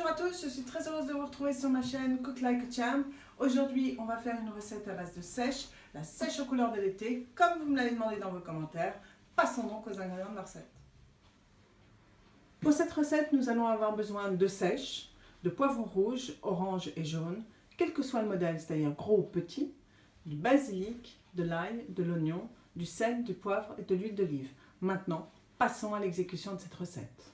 Bonjour à tous, je suis très heureuse de vous retrouver sur ma chaîne Cook Like a Champ. Aujourd'hui, on va faire une recette à base de sèche, la sèche aux couleurs de l'été, comme vous me l'avez demandé dans vos commentaires. Passons donc aux ingrédients de la recette. Pour cette recette, nous allons avoir besoin de sèche, de poivrons rouges, orange et jaune, quel que soit le modèle, c'est-à-dire gros ou petit, du basilic, de l'ail, de l'oignon, du sel, du poivre et de l'huile d'olive. Maintenant, passons à l'exécution de cette recette.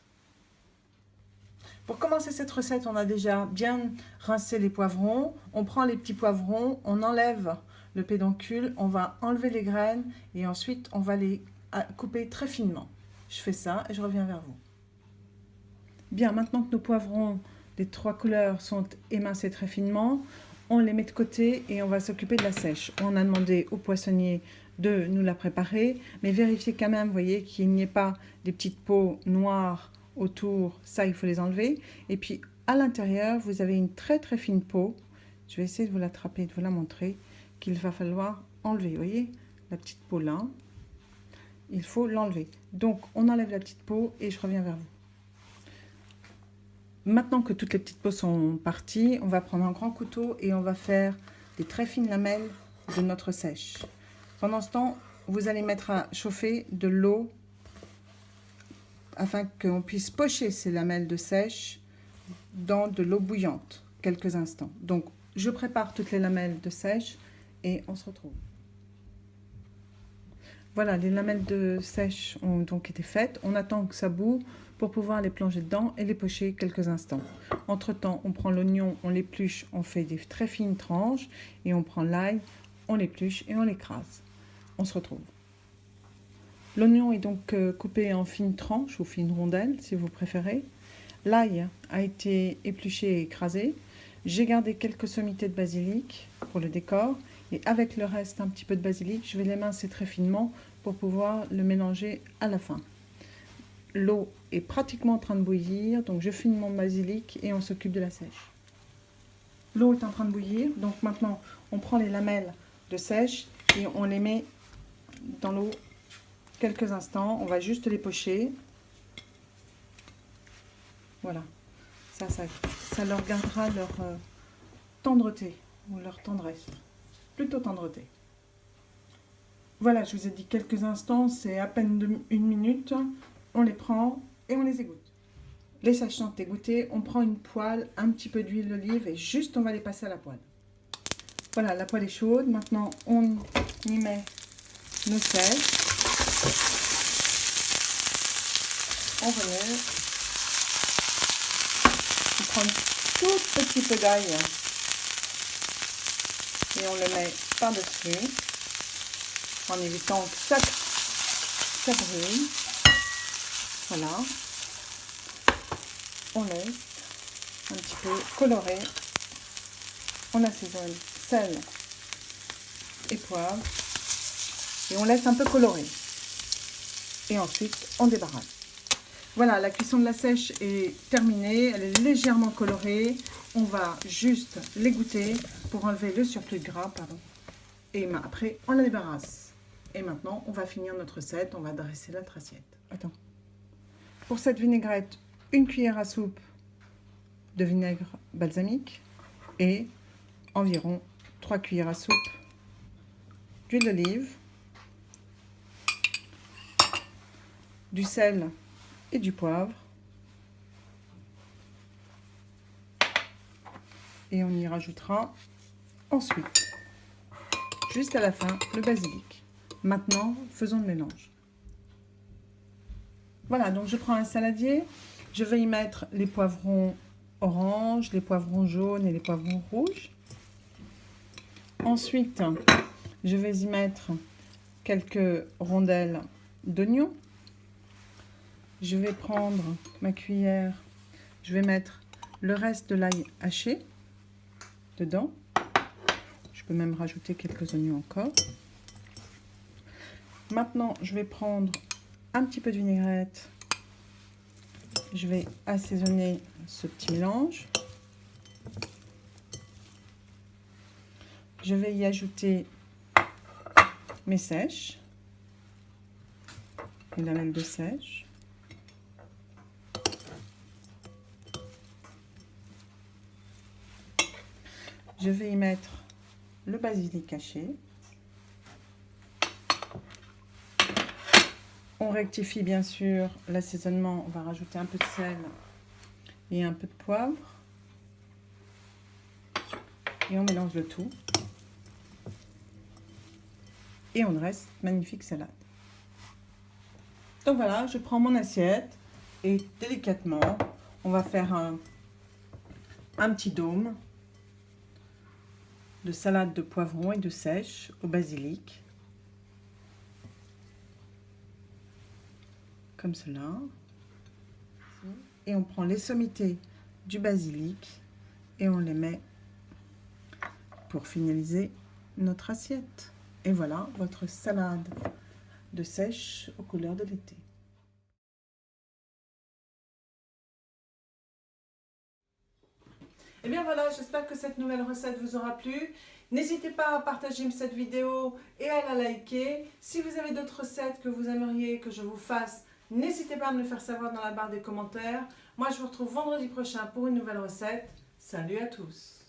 Pour commencer cette recette, on a déjà bien rincé les poivrons. On prend les petits poivrons, on enlève le pédoncule, on va enlever les graines et ensuite on va les couper très finement. Je fais ça et je reviens vers vous. Bien, maintenant que nos poivrons des trois couleurs sont émincés très finement, on les met de côté et on va s'occuper de la sèche. On a demandé au poissonnier de nous la préparer, mais vérifiez quand même, vous voyez, qu'il n'y ait pas des petites peaux noires autour, ça il faut les enlever. Et puis à l'intérieur, vous avez une très très fine peau. Je vais essayer de vous l'attraper et de vous la montrer, qu'il va falloir enlever. Vous voyez, la petite peau là, il faut l'enlever. Donc on enlève la petite peau et je reviens vers vous. Maintenant que toutes les petites peaux sont parties, on va prendre un grand couteau et on va faire des très fines lamelles de notre sèche. Pendant ce temps, vous allez mettre à chauffer de l'eau afin qu'on puisse pocher ces lamelles de sèche dans de l'eau bouillante quelques instants. Donc, je prépare toutes les lamelles de sèche et on se retrouve. Voilà, les lamelles de sèche ont donc été faites. On attend que ça bout pour pouvoir les plonger dedans et les pocher quelques instants. Entre-temps, on prend l'oignon, on l'épluche, on fait des très fines tranches et on prend l'ail, on l'épluche et on l'écrase. On se retrouve. L'oignon est donc coupé en fines tranches ou fines rondelles, si vous préférez. L'ail a été épluché et écrasé. J'ai gardé quelques sommités de basilic pour le décor. Et avec le reste, un petit peu de basilic, je vais l'émincer très finement pour pouvoir le mélanger à la fin. L'eau est pratiquement en train de bouillir, donc je finis mon basilic et on s'occupe de la sèche. L'eau est en train de bouillir, donc maintenant on prend les lamelles de sèche et on les met dans l'eau quelques instants. On va juste les pocher. Voilà, ça leur gardera leur tendreté ou leur tendresse, plutôt tendreté. Voilà, je vous ai dit quelques instants, c'est à peine une minute. On les prend et on les égoutte. Les sèches sont égouttées, on prend une poêle, un petit peu d'huile d'olive et juste on va les passer à la poêle. Voilà, la poêle est chaude. Maintenant, on y met nos sèches. On remue. On prend un tout petit peu d'ail et on le met par-dessus en évitant que ça brûle. Voilà. On laisse un petit peu colorer. On assaisonne sel et poivre et on laisse un peu colorer. Et ensuite, on débarrasse. Voilà, la cuisson de la sèche est terminée, elle est légèrement colorée. On va juste l'égoutter pour enlever le surplus de gras, pardon. Et après, on la débarrasse. Et maintenant, on va finir notre recette, on va dresser notre assiette. Attends. Pour cette vinaigrette, une cuillère à soupe de vinaigre balsamique et environ 3 cuillères à soupe d'huile d'olive, du sel et du poivre. Et on y rajoutera ensuite, juste à la fin, le basilic. Maintenant, faisons le mélange. Voilà, donc je prends un saladier. Je vais y mettre les poivrons orange, les poivrons jaunes et les poivrons rouges. Ensuite, je vais y mettre quelques rondelles d'oignons. Je vais prendre ma cuillère, je vais mettre le reste de l'ail haché dedans. Je peux même rajouter quelques oignons encore. Maintenant, je vais prendre un petit peu de vinaigrette. Je vais assaisonner ce petit mélange. Je vais y ajouter mes sèches, les lamelles de sèche. Je vais y mettre le basilic haché. On rectifie bien sûr l'assaisonnement. On va rajouter un peu de sel et un peu de poivre. Et on mélange le tout. Et on reste magnifique salade. Donc voilà, je prends mon assiette et délicatement, on va faire un petit dôme de salade de poivrons et de sèche au basilic. Comme cela. Et on prend les sommités du basilic et on les met pour finaliser notre assiette. Et voilà votre salade de sèche aux couleurs de l'été. Et bien voilà, j'espère que cette nouvelle recette vous aura plu. N'hésitez pas à partager cette vidéo et à la liker. Si vous avez d'autres recettes que vous aimeriez que je vous fasse, n'hésitez pas à me le faire savoir dans la barre des commentaires. Moi, je vous retrouve vendredi prochain pour une nouvelle recette. Salut à tous!